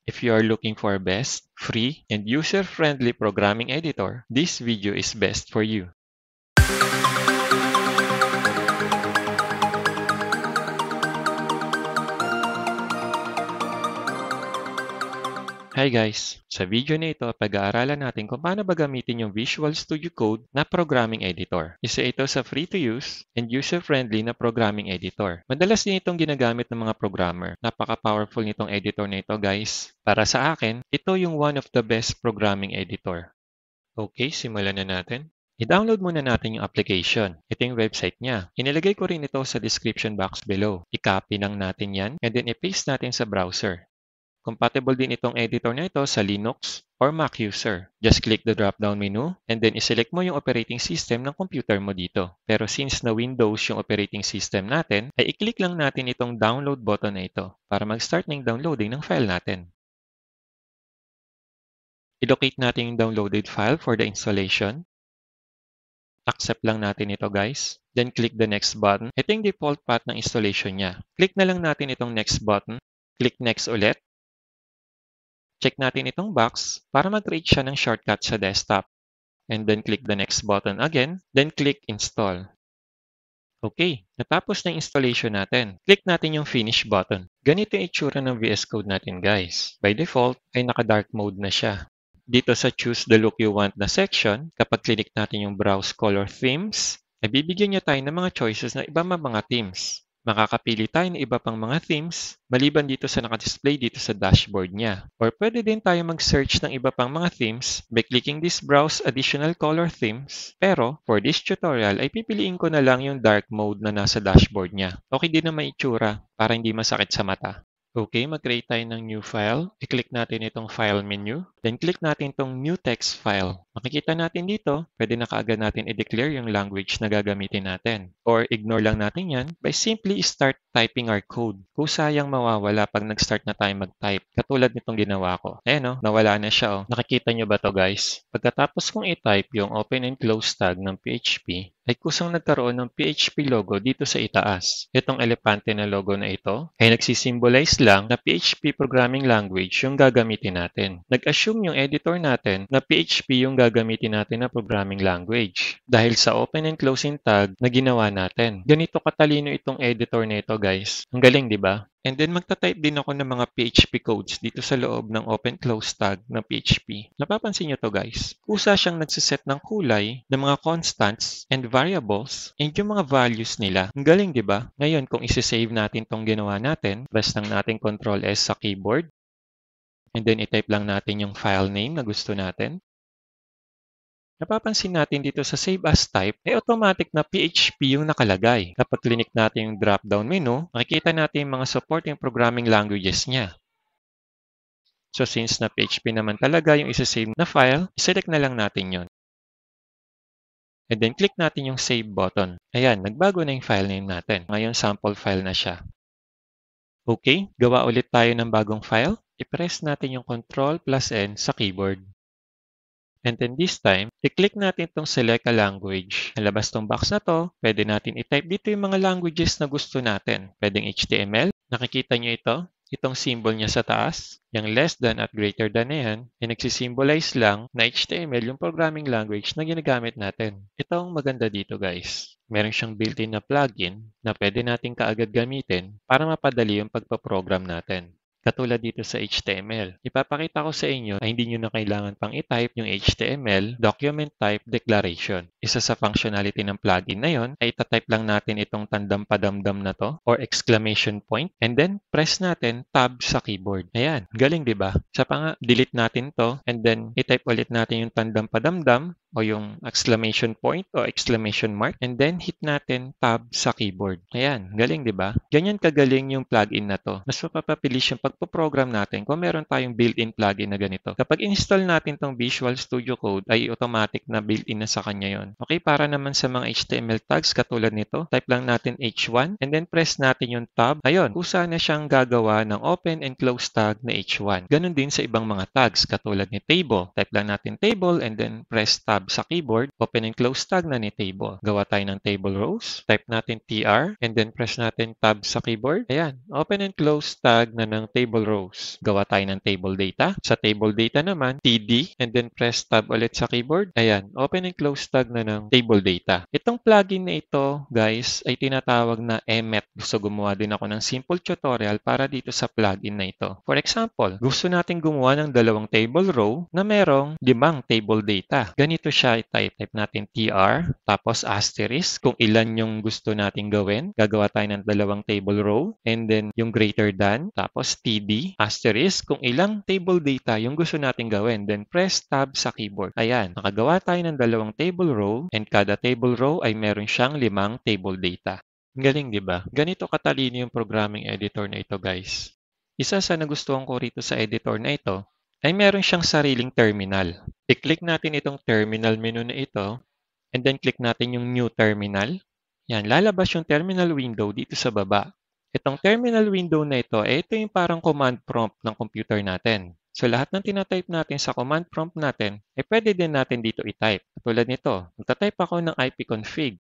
If you are looking for best, free, and user-friendly programming editor, this video is best for you. Hi guys! Sa video na ito, pag-aaralan natin kung paano ba gamitin yung Visual Studio Code na programming editor. Isa ito sa free-to-use and user-friendly na programming editor. Madalas din itong ginagamit ng mga programmer. Napaka-powerful nitong editor na ito guys. Para sa akin, ito yung one of the best programming editor. Okay, simulan na natin. I-download muna natin yung application. Ito yung website niya. Inilagay ko rin ito sa description box below. I-copy lang natin yan and then i-paste natin sa browser. Compatible din itong editor na ito sa Linux or Mac user. Just click the drop-down menu and then iselect mo yung operating system ng computer mo dito. Pero since na Windows yung operating system natin, ay i-click lang natin itong download button na ito para mag-start ng downloading ng file natin. I-locate natin yung downloaded file for the installation. Accept lang natin ito guys. Then click the next button. Ito yung default path ng installation niya. Click na lang natin itong next button. Click next ulit. Check natin itong box para mag-create siya ng shortcut sa desktop. And then click the next button again, then click install. Okay, natapos na yung installation natin. Click natin yung finish button. Ganito yung itsura ng VS Code natin guys. By default, ay naka-dark mode na siya. Dito sa choose the look you want na section, kapag click natin yung browse color themes, ay bibigyan niya tayo ng mga choices na iba mga themes. Makakapili tayo ng iba pang mga themes maliban dito sa naka-display dito sa dashboard niya. Or pwede din tayo mag-search ng iba pang mga themes by clicking this browse additional color themes. Pero for this tutorial ay pipiliin ko na lang yung dark mode na nasa dashboard niya. Okay din na may itsura para hindi masakit sa mata. Okay, mag-create tayo ng new file. I-click natin itong file menu. Then click natin itong new text file. Makikita natin dito, pwede na kaagad natin i-declare yung language na gagamitin natin. Or ignore lang natin yan by simply start typing our code. Kusayang mawawala pag nag-start na tayo mag-type. Katulad nitong ginawa ko. Ayan o, nawala na siya o. Nakikita nyo ba to guys? Pagkatapos kong i-type yung open and close tag ng PHP, ay kusang nagkaroon ng PHP logo dito sa itaas. Itong elepante na logo na ito ay nagsisimbolize lang na PHP programming language yung gagamitin natin. Nag-assume yung editor natin na PHP yung gagamitin natin na programming language dahil sa open and closing tag na ginawa natin. Ganito katalino itong editor na ito guys. Ang galing, di ba? And then magta-type din ako ng mga PHP codes dito sa loob ng open-close tag ng PHP. Napapansin nyo to guys. Kusa siyang nagsiset ng kulay ng mga constants and variables and yung mga values nila. Ang galing, di ba? Ngayon, kung isi-save natin tong ginawa natin, press lang natin Ctrl S sa keyboard. And then i-type lang natin yung file name na gusto natin. Napapansin natin dito sa Save As Type, ay automatic na PHP yung nakalagay. Kapag click natin yung drop-down menu, makikita natin yung mga supporting programming languages niya. So since na PHP naman talaga yung isa-save na file, select na lang natin yon. And then click natin yung Save button. Ayan, nagbago na yung file name natin. Ngayon, sample file na siya. Okay, gawa ulit tayo ng bagong file. I-press natin yung Ctrl+N sa keyboard. And then this time, i-click natin itong select a language. Nalabas tong box na to, pwede natin i-type dito yung mga languages na gusto natin. Pwedeng HTML. Nakikita nyo ito? Itong symbol niya sa taas, yung less than at greater than na yan, ay nagsisimbolize lang na HTML yung programming language na ginagamit natin. Ito ang maganda dito guys. Meron siyang built-in na plugin na pwede natin kaagad gamitin para mapadali yung pagpaprogram natin. Katulad dito sa HTML. Ipapakita ko sa inyo na hindi nyo na kailangan pang i-type yung HTML document type declaration. Isa sa functionality ng plugin na yon ay itatype lang natin itong tandang padamdam na to or exclamation point and then press natin tab sa keyboard. Ayan, galing di ba? Sa nga, delete natin to and then i-type ulit natin yung tandang padamdam o yung exclamation point o exclamation mark and then hit natin tab sa keyboard. Ayan, galing di ba? Ganyan kagaling yung plugin na to. Mas mapapabilis yung pagpo-program natin kung meron tayong built-in plugin na ganito. Kapag install natin tong Visual Studio Code ay automatic na built-in na sa kanya yon. Okay, para naman sa mga HTML tags katulad nito, type lang natin H1 and then press natin yung tab. Ayun, kusa na siyang gagawa ng open and close tag na H1. Ganon din sa ibang mga tags katulad ni table. Type lang natin table and then press tab sa keyboard. Open and close tag na ni table. Gawa tayo ng table rows. Type natin tr and then press natin tab sa keyboard. Ayan, open and close tag na ng table rows. Gawa tayo ng table data. Sa table data naman, td and then press tab ulit sa keyboard. Ayan, open and close tag na ng table data. Itong plugin na ito, guys, ay tinatawag na Emmet. Gusto gumawa din ako ng simple tutorial para dito sa plugin na ito. For example, gusto natin gumawa ng dalawang table row na merong 5 table data. Ganito siya i-type. Type natin tr, tapos asterisk kung ilan yung gusto natin gawin. Gagawa tayo ng dalawang table row and then yung greater than, tapos td, asterisk kung ilang table data yung gusto natin gawin. Then press tab sa keyboard. Ayan, nakagawa tayo ng dalawang table row and kada table row ay meron siyang 5 table data. Ang galing, di ba? Ganito katalino yung programming editor na ito, guys. Isa sa nagustuhan ko rito sa editor na ito ay meron siyang sariling terminal. I-click natin itong terminal menu na ito and then click natin yung new terminal. Yan, lalabas yung terminal window dito sa baba. Itong terminal window na ito, ito yung parang command prompt ng computer natin. So lahat ng tinatype natin sa command prompt natin, pwede din natin dito i-type. Tulad nito, magta-type ako ng ipconfig.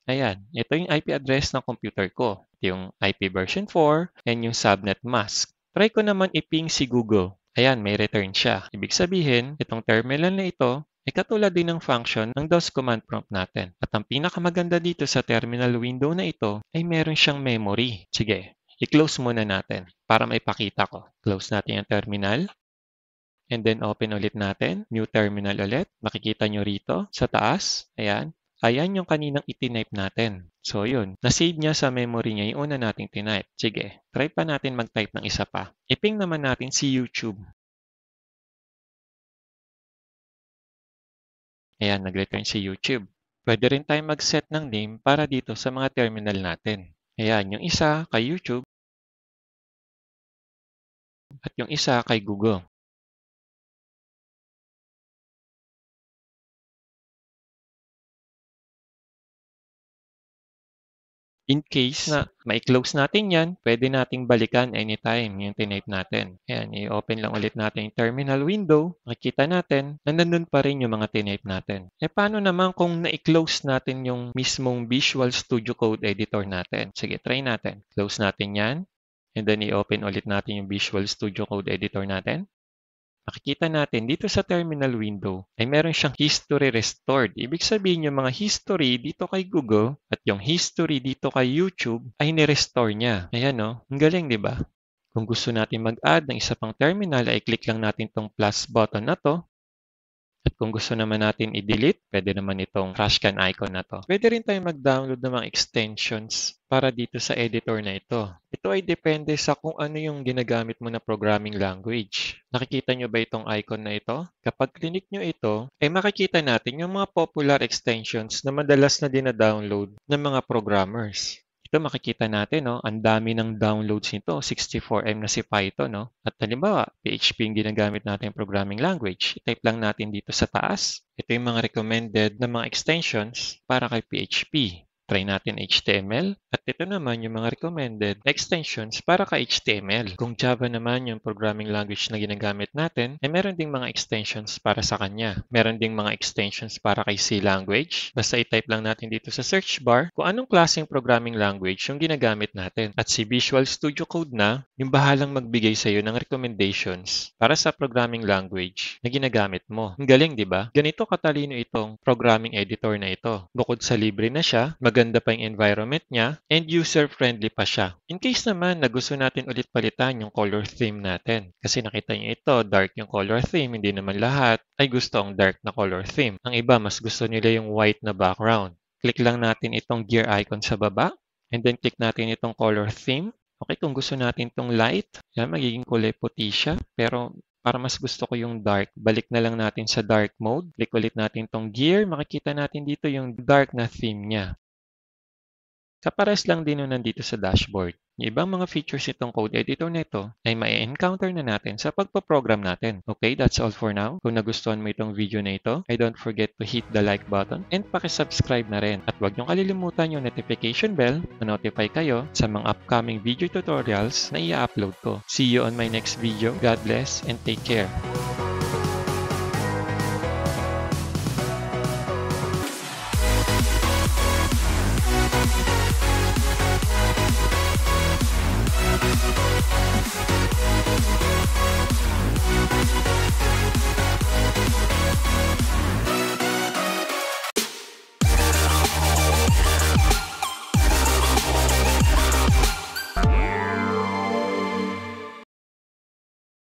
Ayan, ito yung IP address ng computer ko. Ito yung IP version 4 and yung subnet mask. Try ko naman i-ping si Google. Ayan, may return siya. Ibig sabihin, itong terminal na ito ay katulad din ng function ng DOS command prompt natin. At ang pinakamaganda dito sa terminal window na ito ay meron siyang memory. Sige, i-close muna natin para maipakita ko. Close natin yung terminal. And then open ulit natin. New terminal ulit. Makikita nyo rito sa taas. Ayan. Ayan yung kaninang itinype natin. So yun. Na-save niya sa memory niya yung una nating tinype. Sige, try pa natin mag-type ng isa pa. I-ping naman natin si YouTube. Ayan, nag-return si YouTube. Pwede rin tayong mag-set ng name para dito sa mga terminal natin. Ayan, yung isa kay YouTube at yung isa kay Google. In case na ma-close natin yan, pwede nating balikan anytime yung tinype natin. Ayan, i-open lang ulit natin yung terminal window. Makikita natin na nandun pa rin yung mga tinype natin. Paano naman kung na-close natin yung mismong Visual Studio Code Editor natin? Sige, try natin. Close natin yan. And then i-open ulit natin yung Visual Studio Code Editor natin. Makikita natin dito sa terminal window ay meron siyang history restored. Ibig sabihin yung mga history dito kay Google at yung history dito kay YouTube ay ni-restore niya. Ayan o, ang galing, di ba? Kung gusto natin mag-add ng isa pang terminal ay click lang natin tong plus button na to. At kung gusto naman natin i-delete, pwede naman itong trash can icon na to. Pwede rin tayong mag-download ng mga extensions para dito sa editor na ito. Ito ay depende sa kung ano yung ginagamit mo na programming language. Nakikita nyo ba itong icon na ito? Kapag click nyo ito, ay makikita natin yung mga popular extensions na madalas na dina-download ng mga programmers. Ito makikita natin, no? Ang dami ng downloads nito, 64M na si Python, no? At halimbawa, PHP yung ginagamit natin programming language. I-type lang natin dito sa taas. Ito yung mga recommended na mga extensions para kay PHP. Try natin HTML. At ito naman yung mga recommended extensions para kay HTML. Kung Java naman yung programming language na ginagamit natin, ay meron ding mga extensions para sa kanya. Meron ding mga extensions para kay C language. Basta i-type lang natin dito sa search bar kung anong klaseng programming language yung ginagamit natin. At si Visual Studio Code na yung bahalang magbigay sa iyo ng recommendations para sa programming language na ginagamit mo. Ang galing, di ba? Ganito katalino itong programming editor na ito. Bukod sa libre na siya, maganda pa yung environment niya, and user-friendly pa siya. In case naman na gusto natin ulit palitan yung color theme natin. Kasi nakita niyo ito, dark yung color theme, hindi naman lahat ay gusto ang dark na color theme. Ang iba, mas gusto nila yung white na background. Click lang natin itong gear icon sa baba, and then click natin itong color theme. Okay, kung gusto natin itong light, yan, magiging kulay puti siya, pero para mas gusto ko yung dark, balik na lang natin sa dark mode. Click ulit natin itong gear. Makikita natin dito yung dark na theme niya. Kapares lang din nun nandito sa dashboard. Yung ibang mga features itong code editor nito ay ma-encounter na natin sa pagpaprogram natin. Okay, that's all for now. Kung nagustuhan mo itong video na ito, I don't forget to hit the like button and pakisubscribe na rin. At huwag niyong kalilimutan yung notification bell na notify kayo sa mga upcoming video tutorials na i-upload ko. See you on my next video. God bless and take care.